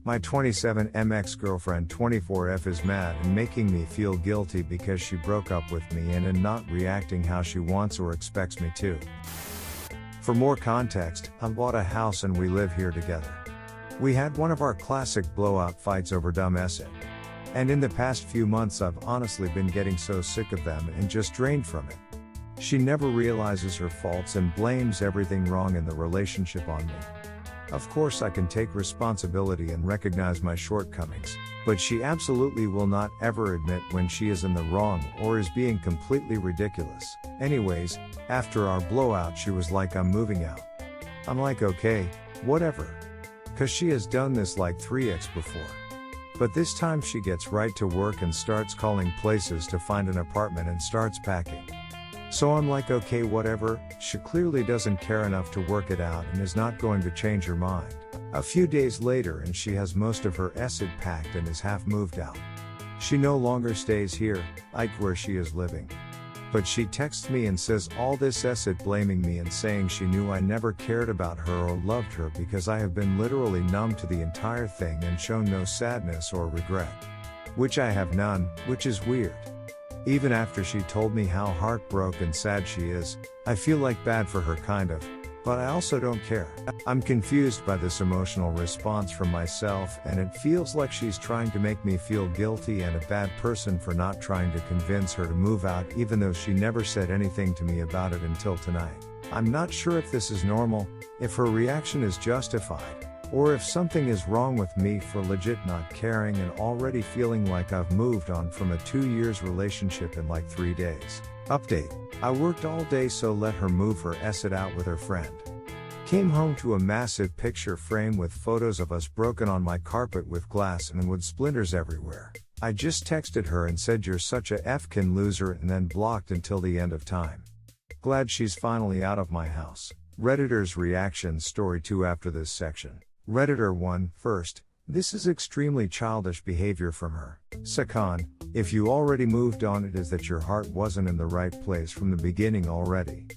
My 27M ex-girlfriend 24F is mad and making me feel guilty because she broke up with me and not reacting how she wants or expects me to. For more context, I bought a house and we live here together. We had one of our classic blowout fights over dumb shit. And in the past few months I've honestly been getting so sick of them and just drained from it. She never realizes her faults and blames everything wrong in the relationship on me. Of course I can take responsibility and recognize my shortcomings, but she absolutely will not ever admit when she is in the wrong or is being completely ridiculous. Anyways, after our blowout she was like, I'm moving out. I'm like, okay, whatever. Cause she has done this like 3x before. But this time she gets right to work and starts calling places to find an apartment and starts packing. So I'm like, okay, whatever. She clearly doesn't care enough to work it out and is not going to change her mind. A few days later and she has most of her shit packed and is half moved out. She no longer stays here, like where she is living. But she texts me and says all this shit, blaming me and saying she knew I never cared about her or loved her because I have been literally numb to the entire thing and shown no sadness or regret. Which I have none, which is weird. Even after she told me how heartbroken and sad she is, I feel like bad for her kind of, but I also don't care. I'm confused by this emotional response from myself and it feels like she's trying to make me feel guilty and a bad person for not trying to convince her to move out even though she never said anything to me about it until tonight. I'm not sure if this is normal, if her reaction is justified, or if something is wrong with me for legit not caring and already feeling like I've moved on from a 2 years relationship in like 3 days. Update. I worked all day so let her move her shit out with her friend. Came home to a massive picture frame with photos of us broken on my carpet with glass and wood splinters everywhere. I just texted her and said you're such a f***ing loser and then blocked until the end of time. Glad she's finally out of my house. Redditor's reaction story 2 after this section. Redditor 1, first, this is extremely childish behavior from her. Second, if you already moved on it is that your heart wasn't in the right place from the beginning already.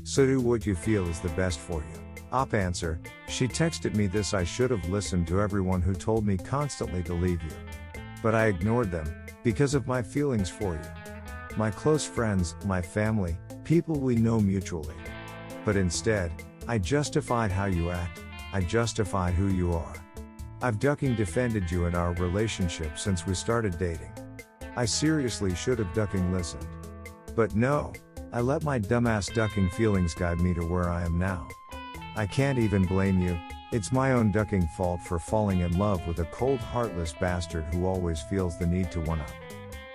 So do what you feel is the best for you. Op answer, she texted me this, I should have listened to everyone who told me constantly to leave you. But I ignored them, because of my feelings for you. My close friends, my family, people we know mutually. But instead, I justified how you act, I justified who you are. I've ducking defended you in our relationship since we started dating. I seriously should have ducking listened. But no, I let my dumbass ducking feelings guide me to where I am now. I can't even blame you, it's my own ducking fault for falling in love with a cold heartless bastard who always feels the need to one-up.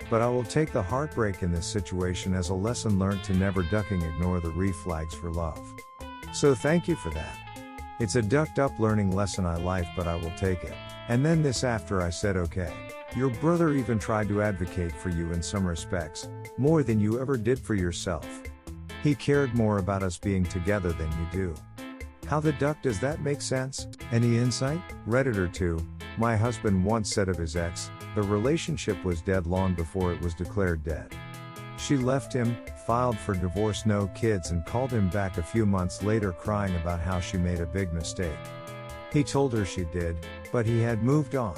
But I will take the heartbreak in this situation as a lesson learned to never ducking ignore the reflags for love. So thank you for that. It's a ducked up learning lesson I like, but I will take it. And then this after I said okay. Your brother even tried to advocate for you in some respects, more than you ever did for yourself. He cared more about us being together than you do. How the duck does that make sense? Any insight? Redditor 2, my husband once said of his ex, the relationship was dead long before it was declared dead. She left him, filed for divorce, no kids, and called him back a few months later crying about how she made a big mistake. He told her she did, but he had moved on.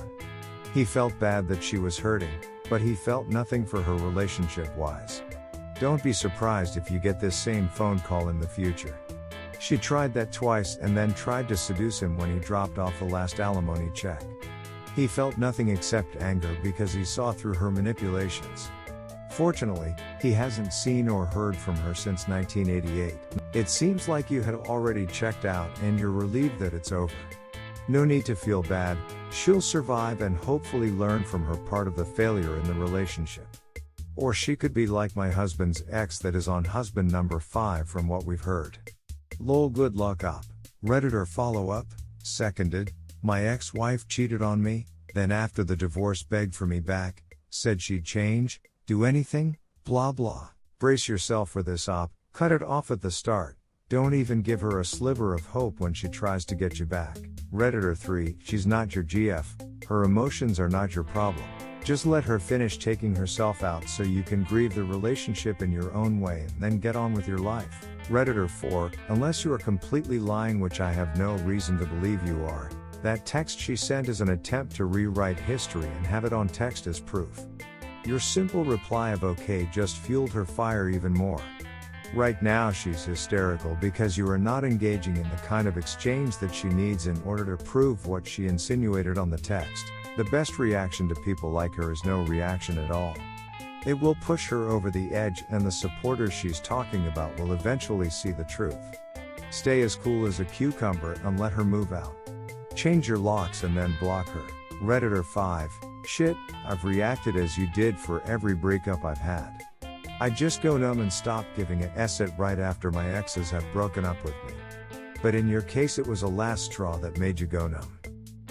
He felt bad that she was hurting, but he felt nothing for her relationship-wise. Don't be surprised if you get this same phone call in the future. She tried that twice and then tried to seduce him when he dropped off the last alimony check. He felt nothing except anger because he saw through her manipulations. Fortunately, he hasn't seen or heard from her since 1988. It seems like you had already checked out and you're relieved that it's over. No need to feel bad, she'll survive and hopefully learn from her part of the failure in the relationship. Or she could be like my husband's ex that is on husband number 5 from what we've heard. Lol, good luck op. Redditor follow up, seconded, my ex-wife cheated on me, then after the divorce begged for me back, said she'd change, do anything, blah blah. Brace yourself for this op, cut it off at the start, don't even give her a sliver of hope when she tries to get you back. Redditor 3, she's not your GF, her emotions are not your problem. Just let her finish taking herself out so you can grieve the relationship in your own way and then get on with your life. Redditor 4, unless you are completely lying, which I have no reason to believe you are, That text she sent is an attempt to rewrite history and have it on text as proof. Your simple reply of okay just fueled her fire even more. Right now she's hysterical because you are not engaging in the kind of exchange that she needs in order to prove what she insinuated on the text. The best reaction to people like her is no reaction at all. It will push her over the edge, and the supporters she's talking about will eventually see the truth. Stay as cool as a cucumber and let her move out. Change your locks and then block her. Redditor 5. Shit, I've reacted as you did for every breakup I've had. I just go numb and stop giving a shit right after my exes have broken up with me. But in your case it was a last straw that made you go numb.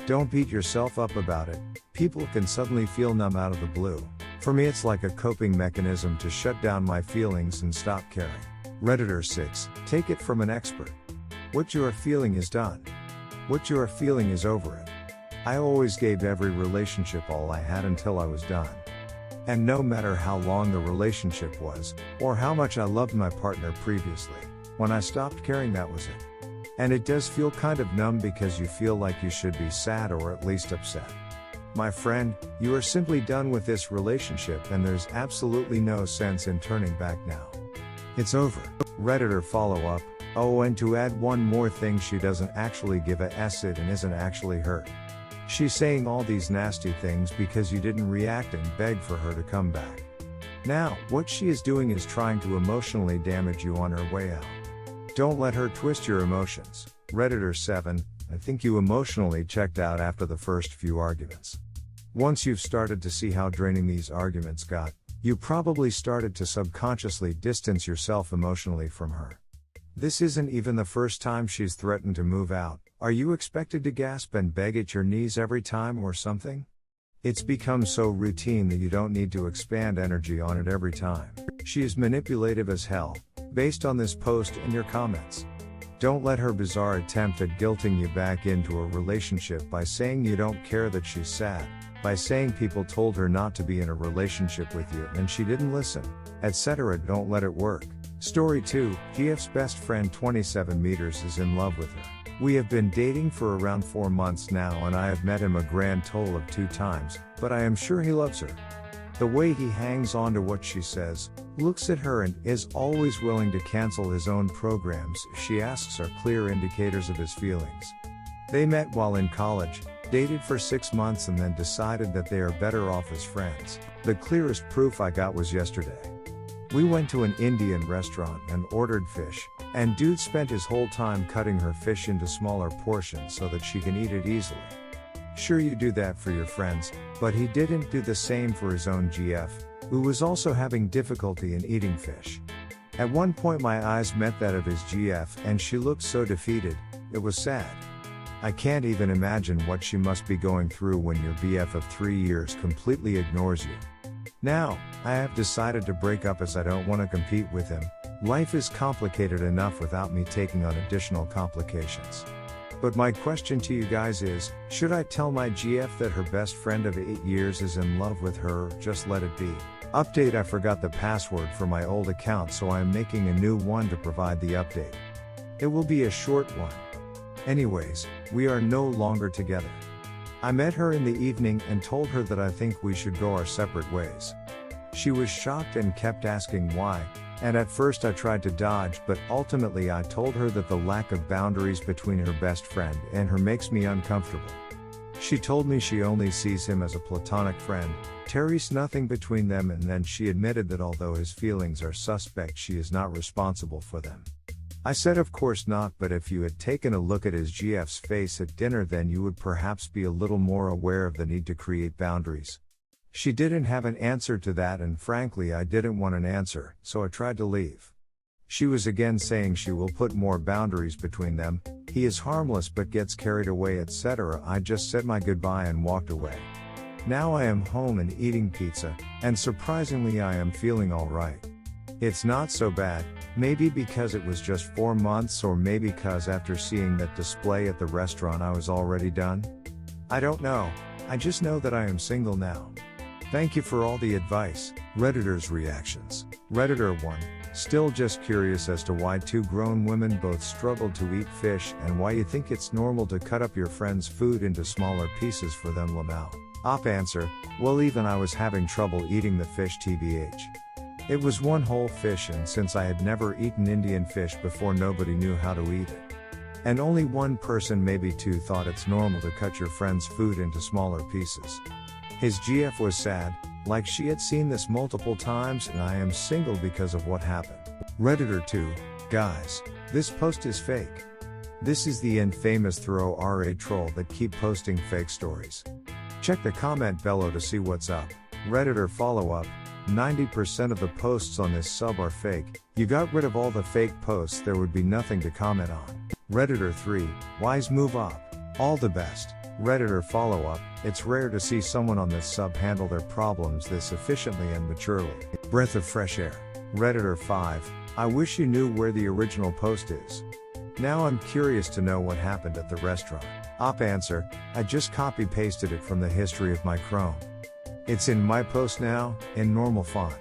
Don't beat yourself up about it. People can suddenly feel numb out of the blue. For me it's like a coping mechanism to shut down my feelings and stop caring. Redditor 6. Take it from an expert. What you are feeling is done. What you are feeling is over it. I always gave every relationship all I had until I was done. And no matter how long the relationship was, or how much I loved my partner previously, when I stopped caring, that was it. And it does feel kind of numb because you feel like you should be sad or at least upset. My friend, you are simply done with this relationship and there's absolutely no sense in turning back now. It's over. Redditor follow-up. Oh, and to add one more thing, she doesn't actually give a shit and isn't actually hurt. She's saying all these nasty things because you didn't react and beg for her to come back. Now, what she is doing is trying to emotionally damage you on her way out. Don't let her twist your emotions. Redditor 7. I think you emotionally checked out after the first few arguments. Once you've started to see how draining these arguments got, you probably started to subconsciously distance yourself emotionally from her. This isn't even the first time she's threatened to move out. Are you expected to gasp and beg at your knees every time or something? It's become so routine that you don't need to expand energy on it every time. She is manipulative as hell, based on this post and your comments. Don't let her bizarre attempt at guilting you back into a relationship by saying you don't care that she's sad, by saying people told her not to be in a relationship with you and she didn't listen, etc. Don't let it work. Story 2. GF's best friend 27 meters is in love with her. We have been dating for around 4 months now and I have met him a grand total of 2 times, but I am sure he loves her. The way he hangs on to what she says, looks at her and is always willing to cancel his own programs if she asks are clear indicators of his feelings. They met while in college, dated for 6 months and then decided that they are better off as friends. The clearest proof I got was yesterday. We went to an Indian restaurant and ordered fish, and dude spent his whole time cutting her fish into smaller portions so that she can eat it easily. Sure, you do that for your friends, but he didn't do the same for his own GF, who was also having difficulty in eating fish. At one point my eyes met that of his GF and she looked so defeated, it was sad. I can't even imagine what she must be going through when your BF of 3 years completely ignores you. Now, I have decided to break up as I don't want to compete with him. Life is complicated enough without me taking on additional complications. But my question to you guys is, should I tell my GF that her best friend of 8 years is in love with her or just let it be? Update: I forgot the password for my old account, so I am making a new one to provide the update. It will be a short one. Anyways, we are no longer together. I met her in the evening and told her that I think we should go our separate ways. She was shocked and kept asking why, and at first I tried to dodge, but ultimately I told her that the lack of boundaries between her best friend and her makes me uncomfortable. She told me she only sees him as a platonic friend, there's nothing between them, and then she admitted that although his feelings are suspect, she is not responsible for them. I said of course not, but if you had taken a look at his GF's face at dinner then you would perhaps be a little more aware of the need to create boundaries. She didn't have an answer to that, and frankly I didn't want an answer, so I tried to leave. She was again saying she will put more boundaries between them, he is harmless but gets carried away, etc. I just said my goodbye and walked away. Now I am home and eating pizza, and surprisingly I am feeling alright. It's not so bad, maybe because it was just 4 months, or maybe because after seeing that display at the restaurant I was already done. I don't know, I just know that I am single now. Thank you for all the advice. Redditor's reactions. Redditor 1. Still just curious as to why two grown women both struggled to eat fish and why you think it's normal to cut up your friend's food into smaller pieces for them. Lamau. Op answer, well, even I was having trouble eating the fish tbh. It was one whole fish, and since I had never eaten Indian fish before, nobody knew how to eat it. And only one person, maybe two, thought it's normal to cut your friend's food into smaller pieces. His GF was sad, like she had seen this multiple times, and I am single because of what happened. Redditor 2, guys, this post is fake. This is the infamous Throw RA troll that keep posting fake stories. Check the comment below to see what's up. Redditor follow up, 90% of the posts on this sub are fake. You got rid of all the fake posts, there would be nothing to comment on. Redditor 3, wise move up. All the best. Redditor follow up, it's rare to see someone on this sub handle their problems this efficiently and maturely. Breath of fresh air. Redditor 5, I wish you knew where the original post is. Now I'm curious to know what happened at the restaurant. Op answer, I just copy pasted it from the history of my Chrome. It's in my post now, in normal font.